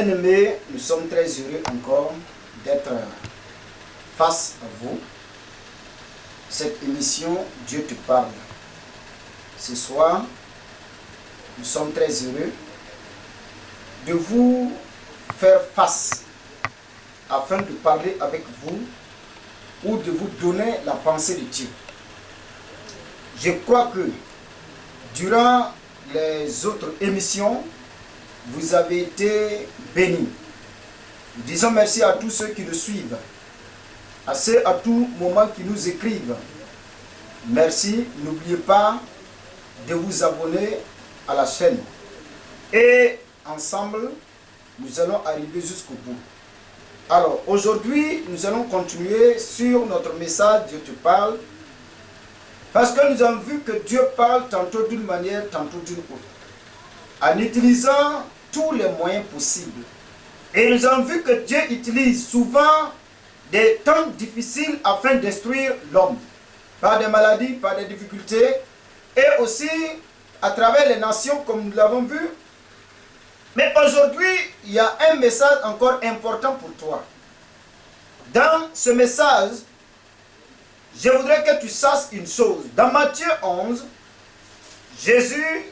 Bien-aimés, nous sommes très heureux encore d'être face à vous. Cette émission, Dieu te parle. Ce soir, nous sommes très heureux de vous faire face afin de parler avec vous ou de vous donner la pensée de Dieu. Je crois que durant les autres émissions, vous avez été bénis. Nous disons merci à tous ceux qui nous suivent, à ceux à tout moment qui nous écrivent. Merci, n'oubliez pas de vous abonner à la chaîne. Et ensemble, nous allons arriver jusqu'au bout. Alors, aujourd'hui, nous allons continuer sur notre message Dieu te parle. Parce que nous avons vu que Dieu parle tantôt d'une manière, tantôt d'une autre, en utilisant tous les moyens possibles. Et nous avons vu que Dieu utilise souvent des temps difficiles afin d'instruire l'homme, par des maladies, par des difficultés, et aussi à travers les nations, comme nous l'avons vu. Mais aujourd'hui, il y a un message encore important pour toi. Dans ce message, je voudrais que tu saches une chose. Dans Matthieu 11, Jésus,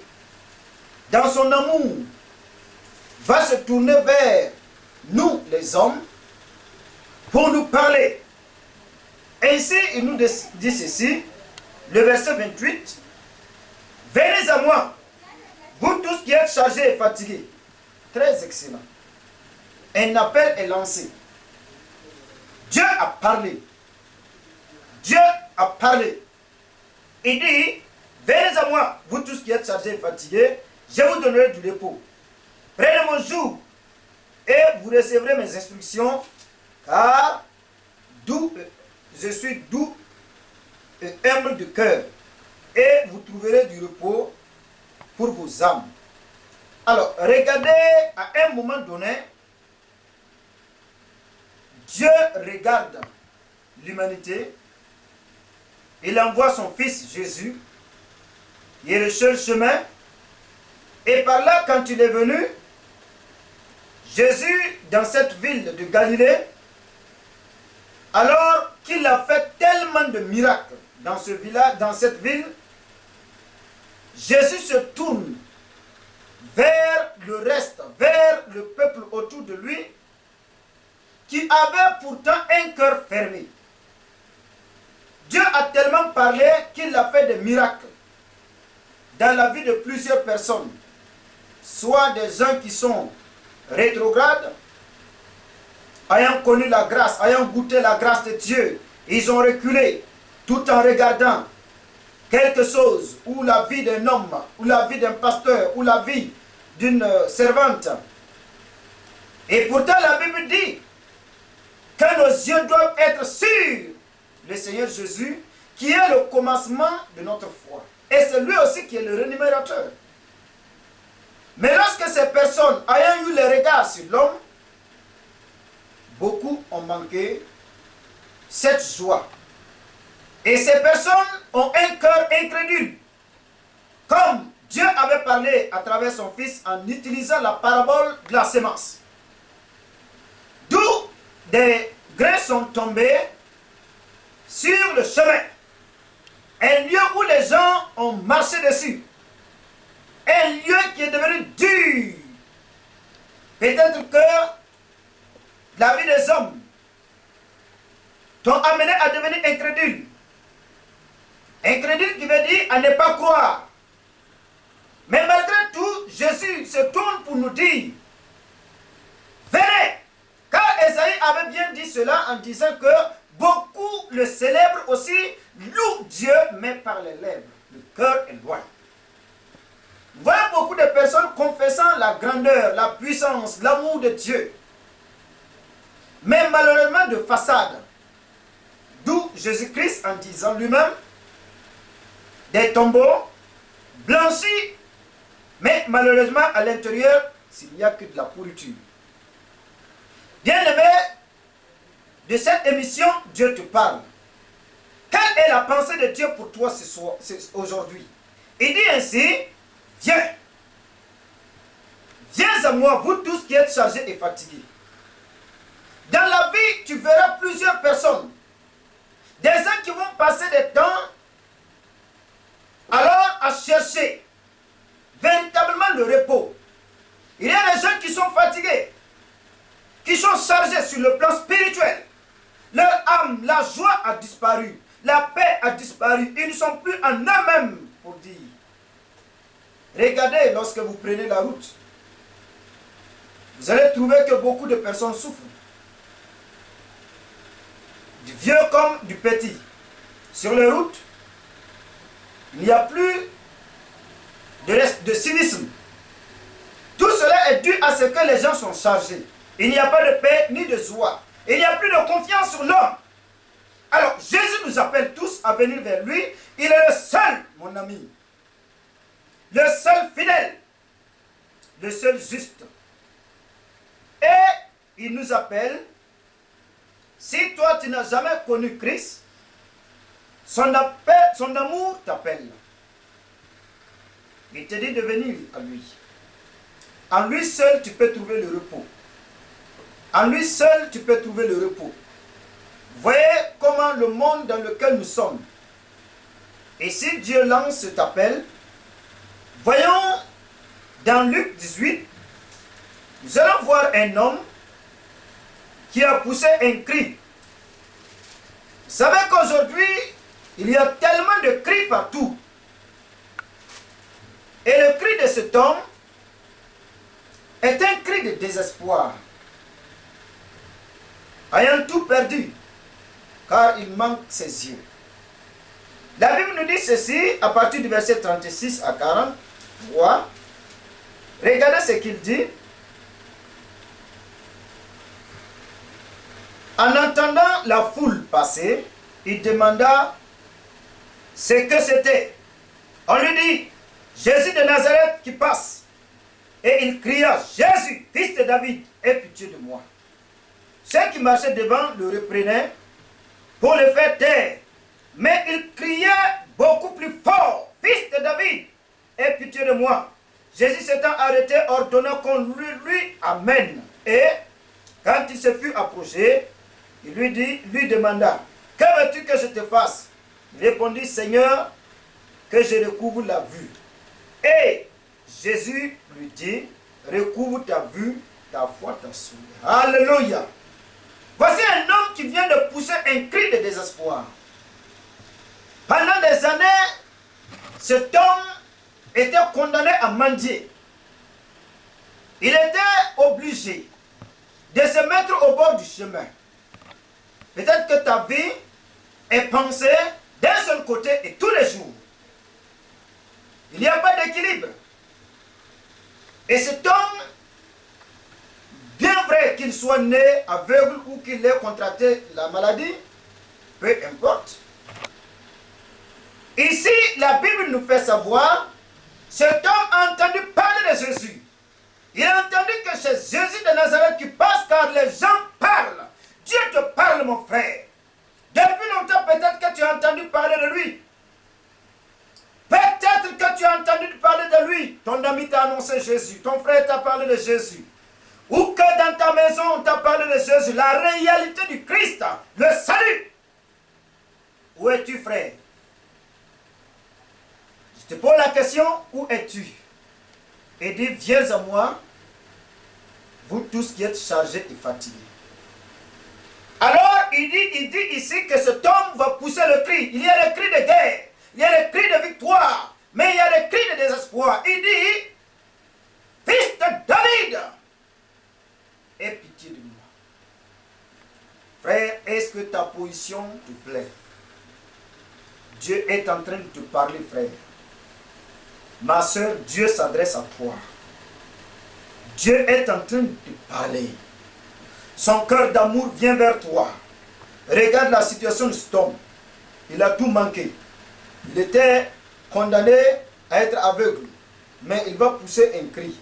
dans son amour, va se tourner vers nous, les hommes, pour nous parler. Ainsi, il nous dit ceci, le verset 28, « Venez à moi, vous tous qui êtes chargés et fatigués. » Très excellent. Un appel est lancé. Dieu a parlé. Dieu a parlé. Il dit, venez à moi, vous tous qui êtes chargés et fatigués, je vous donnerai du repos. Prenez mon joug et vous recevrez mes instructions, car je suis doux et humble de cœur, et vous trouverez du repos pour vos âmes. Alors, regardez, à un moment donné, Dieu regarde l'humanité. Il envoie son fils Jésus, il est le seul chemin. Et par là, quand il est venu, Jésus, dans cette ville de Galilée, alors qu'il a fait tellement de miracles dans ce village, dans cette ville, Jésus se tourne vers le reste, vers le peuple autour de lui, qui avait pourtant un cœur fermé. Dieu a tellement parlé qu'il a fait des miracles dans la vie de plusieurs personnes, soit des gens qui sont rétrogrades, ayant connu la grâce, ayant goûté la grâce de Dieu, ils ont reculé tout en regardant quelque chose, ou la vie d'un homme, ou la vie d'un pasteur, ou la vie d'une servante. Et pourtant la Bible dit que nos yeux doivent être sur le Seigneur Jésus, qui est le commencement de notre foi. Et c'est lui aussi qui est le rémunérateur. Mais lorsque ces personnes ayant eu les regards sur l'homme, beaucoup ont manqué cette joie. Et ces personnes ont un cœur incrédule. Comme Dieu avait parlé à travers son Fils en utilisant la parabole de la sémence. D'où des grains sont tombés sur le chemin. Un lieu où les gens ont marché dessus. Un lieu qui est devenu dur. Peut-être que la vie des hommes t'ont amené à devenir incrédule. Incrédule qui veut dire à ne pas croire. Mais malgré tout, Jésus se tourne pour nous dire, venez. Car Esaïe avait bien dit cela en disant que beaucoup le célèbrent aussi, louent Dieu, mais par les lèvres. Le cœur est loin. Voilà beaucoup de personnes confessant la grandeur, la puissance, l'amour de Dieu. Mais malheureusement de façade. D'où Jésus-Christ en disant lui-même, des tombeaux blanchis, mais malheureusement à l'intérieur, s'il n'y a que de la pourriture. Bien-aimé, de cette émission, Dieu te parle. Quelle est la pensée de Dieu pour toi aujourd'hui? Il dit ainsi, viens. viens à moi, vous tous qui êtes chargés et fatigués. Dans la vie, tu verras plusieurs personnes. Des gens qui vont passer des temps alors à chercher véritablement le repos. Il y a des gens qui sont fatigués, qui sont chargés sur le plan spirituel. Leur âme, la joie a disparu, la paix a disparu. Ils ne sont plus en eux-mêmes pour dire. Regardez lorsque vous prenez la route. Vous allez trouver que beaucoup de personnes souffrent. Du vieux comme du petit. Sur les routes, il n'y a plus de civisme. Tout cela est dû à ce que les gens sont chargés. Il n'y a pas de paix ni de joie. Il n'y a plus de confiance sur l'homme. Alors, Jésus nous appelle tous à venir vers lui. Il est le seul, mon ami. Le seul fidèle. Le seul juste. Et il nous appelle. Si toi, tu n'as jamais connu Christ, son amour t'appelle. Il te dit de venir à lui. En lui seul, tu peux trouver le repos. En lui seul, tu peux trouver le repos. Voyez comment le monde dans lequel nous sommes. Et si Dieu lance cet appel, voyons dans Luc 18, nous allons voir un homme qui a poussé un cri. Vous savez qu'aujourd'hui, il y a tellement de cris partout. Et le cri de cet homme est un cri de désespoir. Ayant tout perdu, car il manque ses yeux. La Bible nous dit ceci, à partir du verset 36 à 43. Regardez ce qu'il dit. En entendant la foule passer, il demanda ce que c'était. On lui dit, Jésus de Nazareth qui passe. Et il cria, Jésus, fils de David, aie pitié de moi. Ceux qui marchaient devant le reprenaient pour le faire taire. Mais il criait beaucoup plus fort, fils de David, aie pitié de moi. Jésus s'étant arrêté, ordonna qu'on lui amène. Et quand il se fut approché, il lui demanda, que veux-tu que je te fasse? Il répondit, Seigneur, que je recouvre la vue. Et Jésus lui dit, recouvre ta vue, ta foi t'a sauvé. Alléluia. Voici un homme qui vient de pousser un cri de désespoir. Pendant des années, cet homme était condamné à mendier. Il était obligé de se mettre au bord du chemin. Peut-être que ta vie est pensée d'un seul côté et tous les jours. Il n'y a pas d'équilibre. Et cet homme, bien vrai qu'il soit né aveugle ou qu'il ait contracté la maladie, peu importe. Ici, la Bible nous fait savoir, cet homme a entendu parler de Jésus. Il a entendu que c'est Jésus de Nazareth qui passe car les gens parlent. Dieu te parle, mon frère. Depuis longtemps, peut-être que tu as entendu parler de lui. Peut-être que tu as entendu parler de lui. Ton ami t'a annoncé Jésus. Ton frère t'a parlé de Jésus. Ou que dans ta maison, on t'a parlé de Jésus. La réalité du Christ, le salut. Où es-tu, frère? Je te pose la question, où es-tu? Et dis, viens à moi, vous tous qui êtes chargés et fatigués. Alors, il dit ici que cet homme va pousser le cri. Il y a le cri de guerre, il y a le cri de victoire, mais il y a le cri de désespoir. Il dit, fils de David, aie pitié de moi. Frère, est-ce que ta position te plaît? Dieu est en train de te parler, frère. Ma soeur, Dieu s'adresse à toi. Dieu est en train de te parler. Son cœur d'amour vient vers toi. Regarde la situation de cet homme. Il a tout manqué. Il était condamné à être aveugle. Mais il va pousser un cri.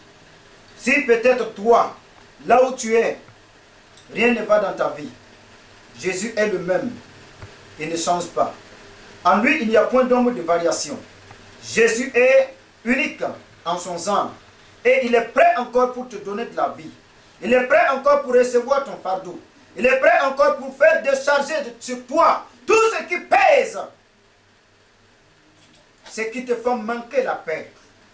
Si peut-être toi, là où tu es, rien ne va dans ta vie. Jésus est le même. Il ne change pas. En lui, il n'y a point d'ombre de variation. Jésus est unique en son genre. Et il est prêt encore pour te donner de la vie. Il est prêt encore pour recevoir ton fardeau. Il est prêt encore pour faire décharger sur toi tout ce qui pèse. Ce qui te fait manquer la paix.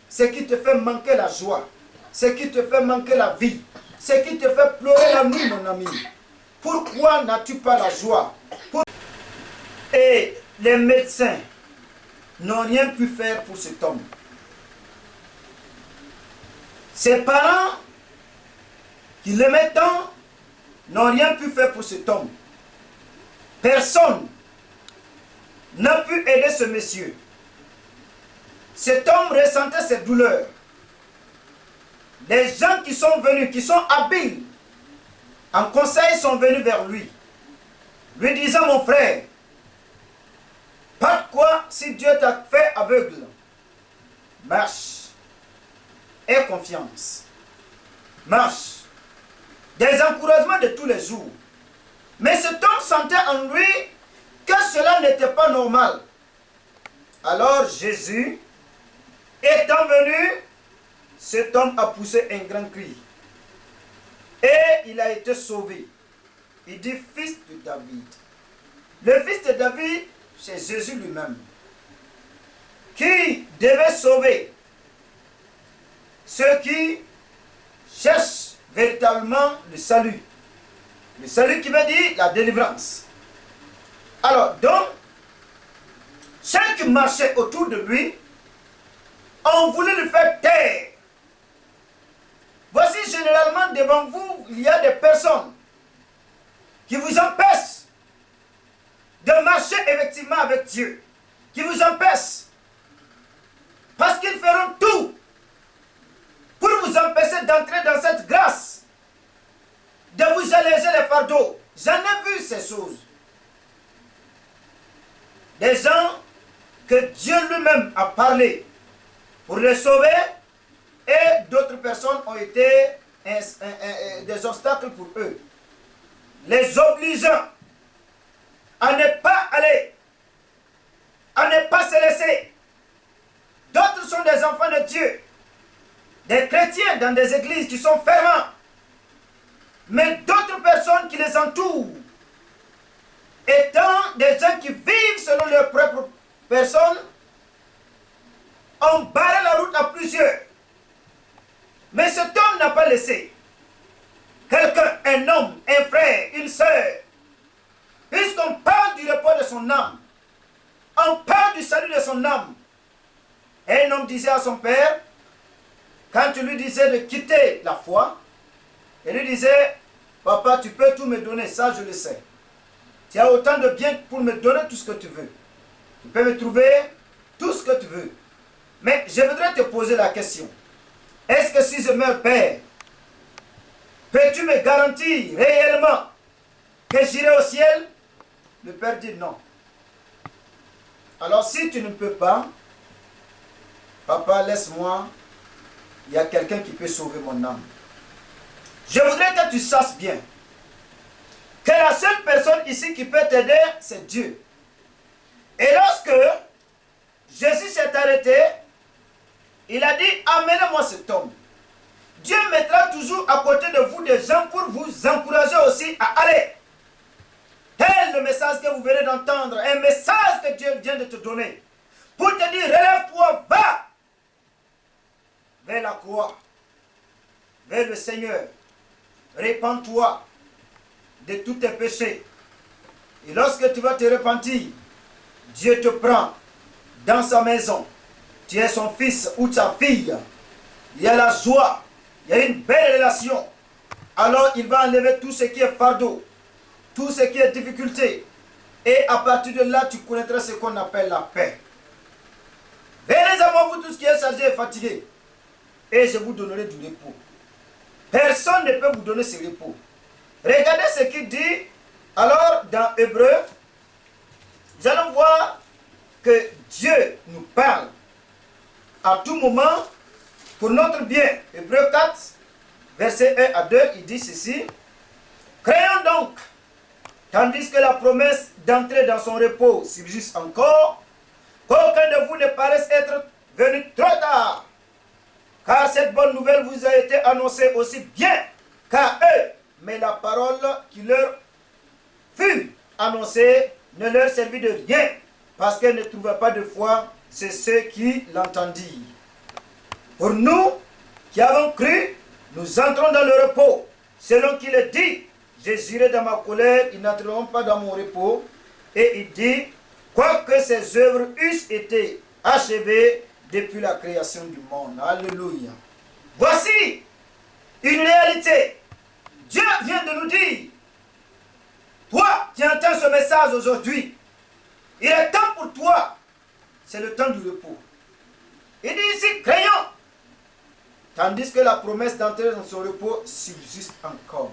Ce qui te fait manquer la joie. Ce qui te fait manquer la vie. Ce qui te fait pleurer la nuit, mon ami. Pourquoi n'as-tu pas la joie? Et les médecins n'ont rien pu faire pour cet homme. Ses parents, qui l'aimaient tant, n'ont rien pu faire pour cet homme. Personne n'a pu aider ce monsieur. Cet homme ressentait ses douleurs. Les gens qui sont venus, qui sont habiles en conseil, sont venus vers lui, lui disant: mon frère, pas de quoi, si Dieu t'a fait aveugle, marche, aie confiance, marche. Des encouragements de tous les jours. Mais cet homme sentait en lui que cela n'était pas normal. Alors Jésus, étant venu, cet homme a poussé un grand cri. Et il a été sauvé. Il dit: fils de David. Le fils de David, c'est Jésus lui-même, qui devait sauver ceux qui cherchent véritablement le salut. Le salut qui veut dire la délivrance. Alors, donc, ceux qui marchaient autour de lui ont voulu le faire taire. Voici, généralement devant vous, il y a des personnes qui vous empêchent de marcher effectivement avec Dieu, qui vous empêchent, parce qu'ils feront tout pour vous empêcher d'entrer dans cette grâce, de vous alléger les fardeaux. J'en ai vu ces choses. Des gens que Dieu lui-même a parlé pour les sauver, et d'autres personnes ont été des obstacles pour eux, les obligeant à ne pas aller, à ne pas se laisser. D'autres sont des enfants de Dieu, des chrétiens dans des églises qui sont fervents, mais d'autres personnes qui les entourent, étant des gens qui vivent selon leurs propres personnes, ont barré la route à plusieurs. Mais cet homme n'a pas laissé. Quelqu'un, un homme, un frère, une sœur, puisqu'on parle du repos de son âme, on parle du salut de son âme. Un homme disait à son père, quand tu lui disais de quitter la foi, il lui disait: papa, tu peux tout me donner, ça je le sais. Tu as autant de biens pour me donner tout ce que tu veux. Tu peux me trouver tout ce que tu veux. Mais je voudrais te poser la question. Est-ce que si je meurs, Père, peux-tu me garantir réellement que j'irai au ciel? Le Père dit non. Alors si tu ne peux pas, papa, laisse-moi, il y a quelqu'un qui peut sauver mon âme. Je voudrais que tu saches bien que la seule personne ici qui peut t'aider, c'est Dieu. Et lorsque Jésus s'est arrêté, il a dit: amenez-moi cet homme. Dieu mettra toujours à côté de vous des gens pour vous encourager aussi à aller. Tel le message que vous venez d'entendre, un message que Dieu vient de te donner, pour te dire: relève-toi, va vers la croix, vers le Seigneur, répands-toi de tous tes péchés. Et lorsque tu vas te repentir, Dieu te prend dans sa maison. Tu es son fils ou ta fille. Il y a la joie, il y a une belle relation. Alors il va enlever tout ce qui est fardeau, tout ce qui est difficulté. Et à partir de là, tu connaîtras ce qu'on appelle la paix. Venez à moi, vous tous qui êtes chargés et fatigués, et je vous donnerai du repos. Personne ne peut vous donner ce repos. Regardez ce qu'il dit. Alors, dans Hébreu, nous allons voir que Dieu nous parle à tout moment pour notre bien. Hébreu 4, verset 1 à 2, il dit ceci: créons donc, tandis que la promesse d'entrer dans son repos subsiste encore, qu'aucun de vous ne paraisse être venu trop tard, car cette bonne nouvelle vous a été annoncée aussi bien qu'à eux. Mais la parole qui leur fut annoncée ne leur servit de rien, parce qu'elle ne trouva pas de foi, c'est ceux qui l'entendirent. Pour nous qui avons cru, nous entrons dans le repos, selon qu'il est dit, je jurai dans ma colère, ils n'entreront pas dans mon repos. Et il dit, quoique ces œuvres eussent été achevées depuis la création du monde. Alléluia. Voici une réalité. Dieu vient de nous dire, toi qui entends ce message aujourd'hui, il est temps pour toi, c'est le temps du repos. Il dit ici, craignons, tandis que la promesse d'entrer dans son repos subsiste encore.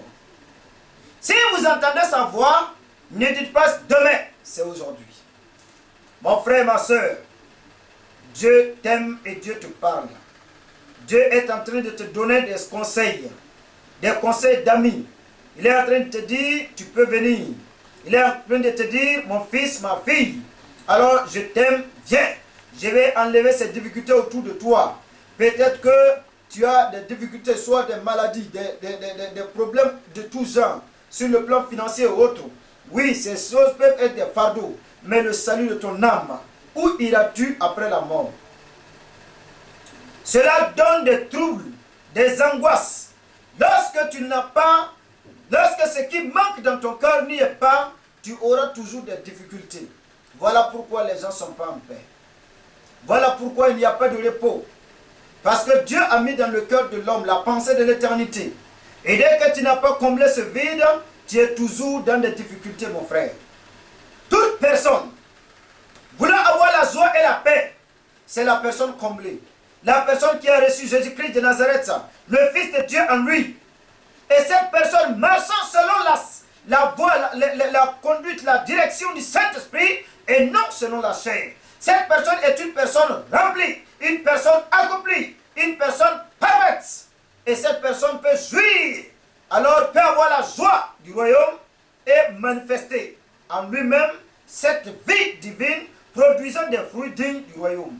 Si vous entendez sa voix, ne dites pas demain, c'est aujourd'hui. Mon frère, ma soeur, Dieu t'aime et Dieu te parle. Dieu est en train de te donner des conseils d'amis. Il est en train de te dire, tu peux venir. Il est en train de te dire, mon fils, ma fille, alors je t'aime, viens. Je vais enlever ces difficultés autour de toi. Peut-être que tu as des difficultés, soit des maladies, des problèmes de tout genre, sur le plan financier ou autre. Oui, ces choses peuvent être des fardeaux, mais le salut de ton âme, où iras-tu après la mort? Cela donne des troubles, des angoisses. Lorsque tu n'as pas, lorsque ce qui manque dans ton cœur n'y est pas, tu auras toujours des difficultés. Voilà pourquoi les gens ne sont pas en paix. Voilà pourquoi il n'y a pas de repos. Parce que Dieu a mis dans le cœur de l'homme la pensée de l'éternité. Et dès que tu n'as pas comblé ce vide, tu es toujours dans des difficultés, mon frère. Toute personne voulant avoir la joie et la paix, c'est la personne comblée. La personne qui a reçu Jésus-Christ de Nazareth, le Fils de Dieu en lui. Et cette personne marchant selon la voie, la conduite, la direction du Saint-Esprit et non selon la chair. Cette personne est une personne remplie, une personne accomplie, une personne parfaite. Et cette personne peut jouir, alors peut avoir la joie du royaume et manifester en lui-même cette vie divine produisant des fruits dignes du royaume.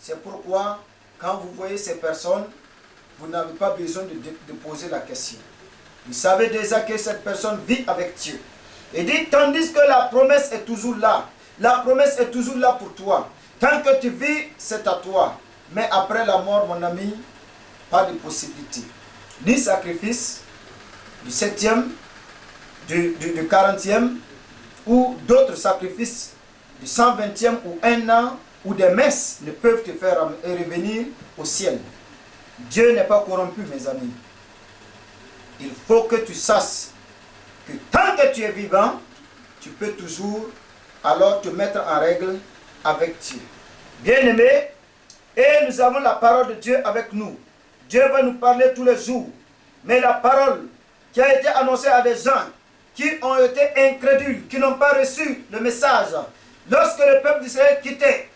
C'est pourquoi, quand vous voyez ces personnes, vous n'avez pas besoin de poser la question. Vous savez déjà que cette personne vit avec Dieu. Et dit, tandis que la promesse est toujours là. La promesse est toujours là pour toi. Tant que tu vis, c'est à toi. Mais après la mort, mon ami, pas de possibilité. Ni sacrifice du 7e, du 40e, ou d'autres sacrifices du 120e ou 1 an, ou des messes ne peuvent te faire revenir au ciel. Dieu n'est pas corrompu, mes amis. Il faut que tu saches que tant que tu es vivant, tu peux toujours alors te mettre en règle avec Dieu. Bien-aimés, et nous avons la parole de Dieu avec nous. Dieu va nous parler tous les jours. Mais la parole qui a été annoncée à des gens qui ont été incrédules, qui n'ont pas reçu le message, lorsque le peuple d'Israël quittait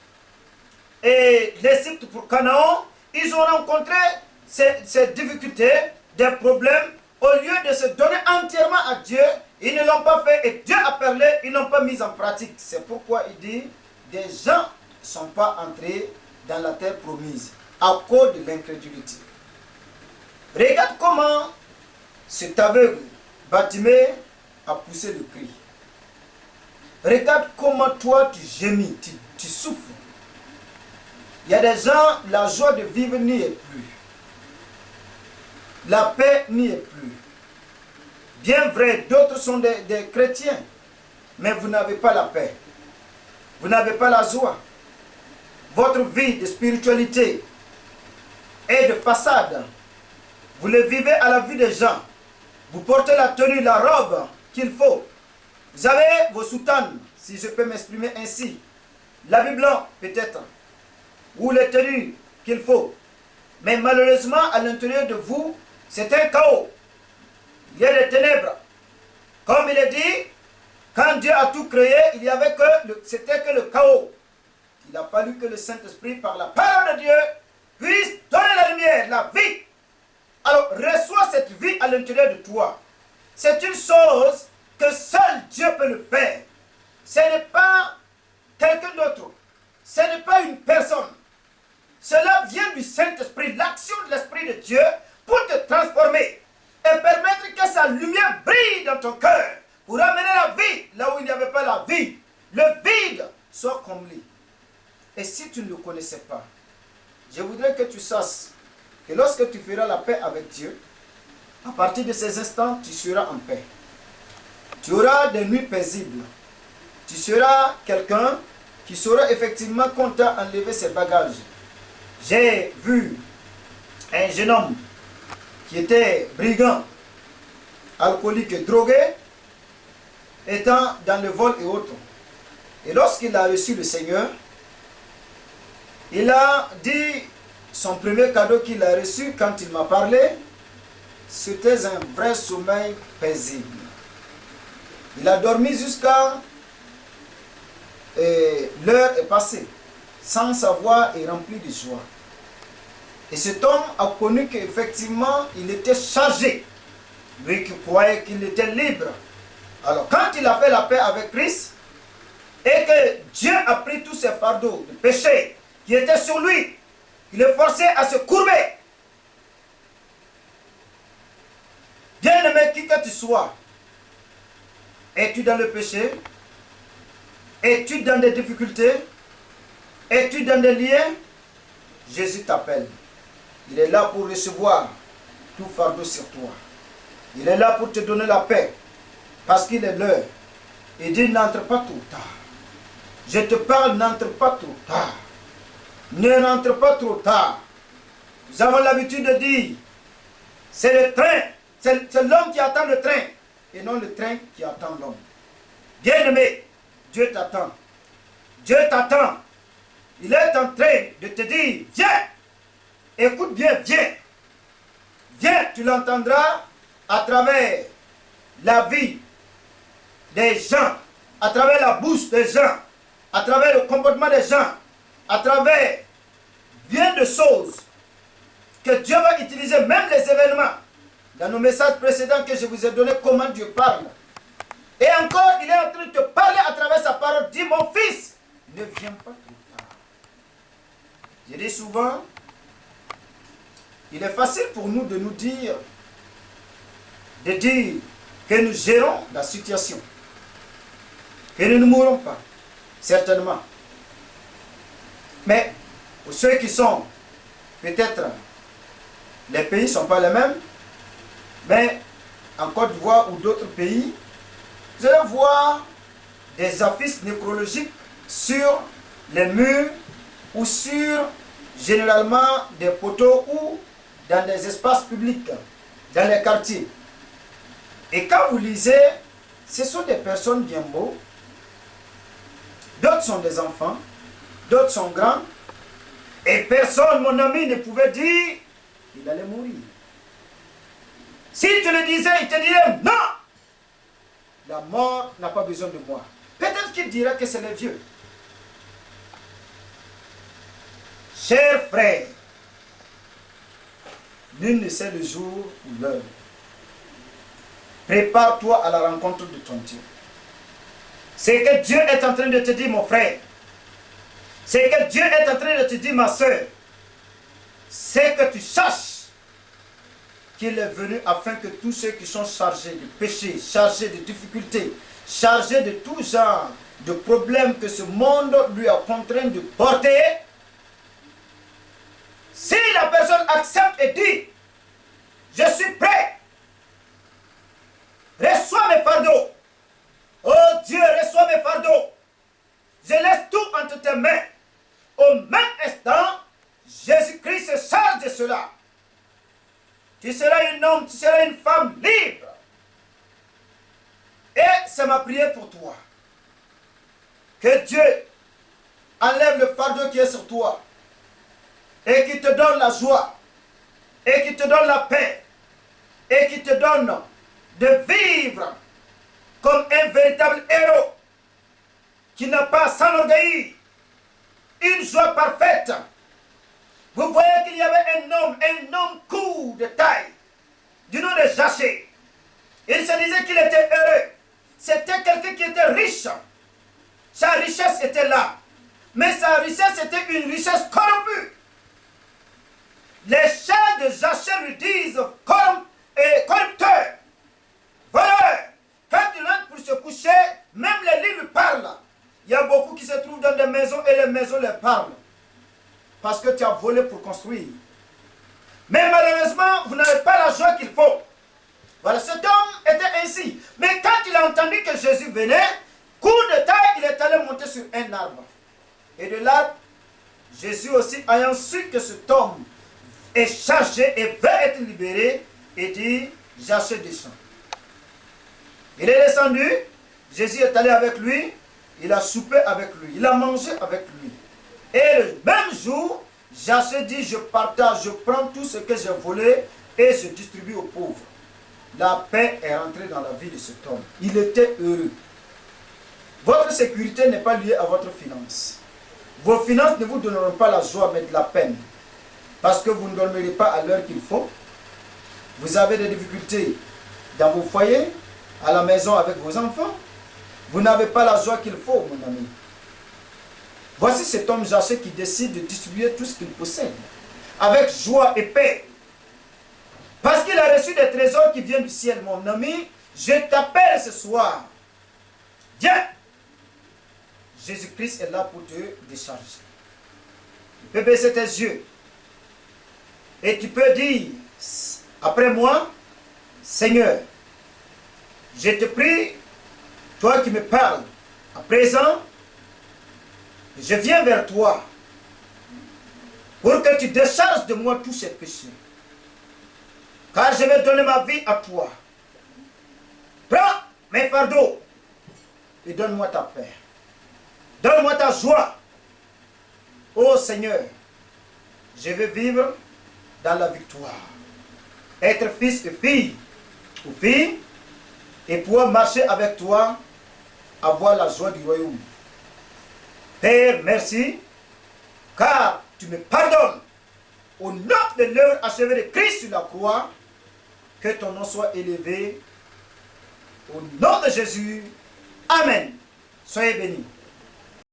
l'Égypte pour Canaan, ils ont rencontré ces difficultés, des problèmes. Au lieu de se donner entièrement à Dieu, ils ne l'ont pas fait et Dieu a parlé, ils n'ont pas mis en pratique. C'est pourquoi il dit, des gens ne sont pas entrés dans la terre promise à cause de l'incrédulité. Regarde comment cet aveugle, Bartimée, a poussé le cri. Regarde comment toi tu gémis, tu souffres. Il y a des gens, la joie de vivre n'y est plus. La paix n'y est plus. Bien vrai, d'autres sont des chrétiens, mais vous n'avez pas la paix. Vous n'avez pas la joie. Votre vie de spiritualité est de façade. Vous le vivez à la vue des gens. Vous portez la tenue, la robe qu'il faut. Vous avez vos soutanes, si je peux m'exprimer ainsi. L'habit blanc, peut-être. Ou les tenues qu'il faut. Mais malheureusement, à l'intérieur de vous, c'est un chaos. Il y a des ténèbres. Comme il est dit, quand Dieu a tout créé, il y avait c'était que le chaos. Il a fallu que le Saint-Esprit, par la parole de Dieu, puisse donner la lumière, la vie. Alors, reçois cette vie à l'intérieur de toi. C'est une chose que seul Dieu peut le faire. Ce n'est pas quelqu'un d'autre. Ce n'est pas une personne. Cela vient du Saint-Esprit, l'action de l'Esprit de Dieu pour te transformer et permettre que sa lumière brille dans ton cœur pour amener la vie là où il n'y avait pas la vie. Le vide soit comblé. Et si tu ne le connaissais pas, je voudrais que tu saches que lorsque tu feras la paix avec Dieu, à partir de ces instants, tu seras en paix. Tu auras des nuits paisibles. Tu seras quelqu'un qui saura effectivement qu'on t'a enlevé ses bagages. J'ai vu un jeune homme qui était brigand, alcoolique et drogué, étant dans le vol et autres. Et lorsqu'il a reçu le Seigneur, il a dit son premier cadeau qu'il a reçu quand il m'a parlé, c'était un vrai sommeil paisible. Il a dormi jusqu'à l'heure est passée, sans savoir et rempli de joie. Et cet homme a connu qu'effectivement, il était chargé. Lui qui croyait qu'il était libre. Alors, quand il a fait la paix avec Christ, et que Dieu a pris tous ses fardeaux de péché qui étaient sur lui, il est forcé à se courber. Bien-aimé, qui que tu sois, es-tu dans le péché? Es-tu dans des difficultés? Es-tu dans des liens? Jésus t'appelle. Il est là pour recevoir tout fardeau sur toi. Il est là pour te donner la paix. Parce qu'il est l'heure. Il dit, n'entre pas trop tard. Je te parle, n'entre pas trop tard. Ne rentre pas trop tard. Nous avons l'habitude de dire, c'est le train, c'est l'homme qui attend le train, et non le train qui attend l'homme. Bien-aimé, Dieu t'attend. Dieu t'attend. Il est en train de te dire, viens, écoute bien, viens. Viens, tu l'entendras à travers la vie des gens, à travers la bouche des gens, à travers le comportement des gens, à travers bien de choses que Dieu va utiliser, même les événements. Dans nos messages précédents que je vous ai donné, comment Dieu parle. Et encore, il est en train de te parler à travers sa parole. Dis, mon fils, ne viens pas trop tard. Je dis souvent, il est facile pour nous de nous dire, que nous gérons la situation. Que nous ne mourrons pas, certainement. Mais pour ceux qui sont, peut-être, les pays ne sont pas les mêmes, mais en Côte d'Ivoire ou d'autres pays, vous allez voir des affiches nécrologiques sur les murs ou sur, généralement, des poteaux ou dans des espaces publics, dans les quartiers. Et quand vous lisez, ce sont des personnes bien beaux, d'autres sont des enfants, d'autres sont grands, et personne, mon ami, ne pouvait dire qu'il allait mourir. Si tu le disais, il te dirait non, la mort n'a pas besoin de moi. Peut-être qu'il dirait que c'est les vieux. Chers frères, nul ne sait le jour ou l'heure. Prépare-toi à la rencontre de ton Dieu. C'est que Dieu est en train de te dire, mon frère. C'est que Dieu est en train de te dire, ma soeur. C'est que tu saches qu'il est venu afin que tous ceux qui sont chargés de péché, chargés de difficultés, chargés de tout genre de problèmes que ce monde lui a contraint de porter, si la personne accepte et dit, je suis prêt, reçois mes fardeaux. Oh Dieu, reçois mes fardeaux. Je laisse tout entre tes mains. Au même instant, Jésus-Christ se charge de cela. Tu seras un homme, tu seras une femme libre. Et c'est ma prière pour toi. Que Dieu enlève le fardeau qui est sur toi. Et qui te donne la joie. Et qui te donne la paix. Et qui te donne de vivre comme un véritable héros. Qui n'a pas à s'enorgueillir. Une joie parfaite. Vous voyez qu'il y avait un homme court de taille, du nom de Zaché. Il se disait qu'il était heureux. C'était quelqu'un qui était riche. Sa richesse était là. Mais sa richesse était une richesse corrompue. les chers de Zachée lui disent, corrupteur, voleur, quand il rentre pour se coucher, même les lits lui parlent. Il y a beaucoup qui se trouvent dans des maisons et les maisons les parlent. Parce que tu as volé pour construire. Mais malheureusement, vous n'avez pas la joie qu'il faut. Voilà, cet homme était ainsi. Mais quand il a entendu que Jésus venait, coup de taille, il est allé monter sur un arbre. Et de là, Jésus aussi, ayant su que cet homme est chargé et veut être libéré, et dit, Zachée descend. Il est descendu, Jésus est allé avec lui, il a soupé avec lui, il a mangé avec lui. Et le même jour, Zachée dit, je partage, je prends tout ce que j'ai volé et je distribue aux pauvres. La paix est rentrée dans la vie de cet homme. Il était heureux. Votre sécurité n'est pas liée à votre finance. Vos finances ne vous donneront pas la joie, mais de la peine. Parce que vous ne dormirez pas à l'heure qu'il faut. Vous avez des difficultés dans vos foyers, à la maison avec vos enfants. Vous n'avez pas la joie qu'il faut, mon ami. Voici cet homme Zachée qui décide de distribuer tout ce qu'il possède, avec joie et paix. Parce qu'il a reçu des trésors qui viennent du ciel, mon ami. Je t'appelle ce soir. Viens. Jésus-Christ est là pour te décharger. Tu peux baisser tes yeux. Et tu peux dire, après moi, Seigneur, je te prie, toi qui me parles, à présent, je viens vers toi pour que tu décharges de moi tous ces péchés. Car je vais donner ma vie à toi. Prends mes fardeaux et donne-moi ta paix. Donne-moi ta joie. Ô Seigneur, je veux vivre dans la victoire. Être fils et fille, ou fille, et pouvoir marcher avec toi, avoir la joie du royaume. Père, merci, car tu me pardonnes. Au nom de l'œuvre achevée de Christ sur la croix, que ton nom soit élevé. Au nom de Jésus. Amen. Soyez bénis.